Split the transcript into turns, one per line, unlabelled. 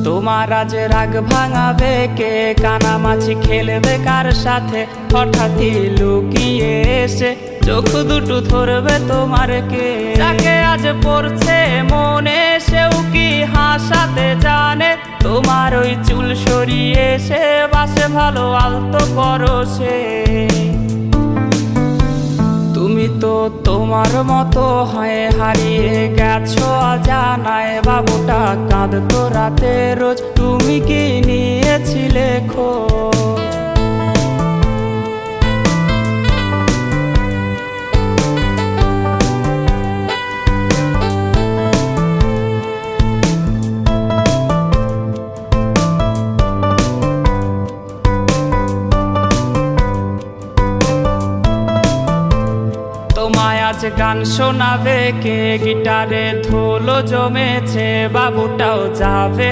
তোমার আজ রাগ ভাঙাবে কে, কানামাছি খেলবে কার সাথে, হঠাৎই লুকিয়ে এসে চোখ দুটো ধরবে তোমার কে। যাকে আজ পড়ছে মনে সেও কি হাসাতে জানে, তোমার ওই চুল সরিয়ে সে বাসে ভালো আলতো পরশে। তুমি তো তোমার মতো হয়ে হারিয়ে গেছো অজানায়, বাবুটা কাঁদতো রাতে রোজ, তুমি কি নিয়েছিলে খোঁজ? তোমায় আজ গান শোনাবে কে, গিটারে ধুলো জমেছে, বাবুটাও যাবে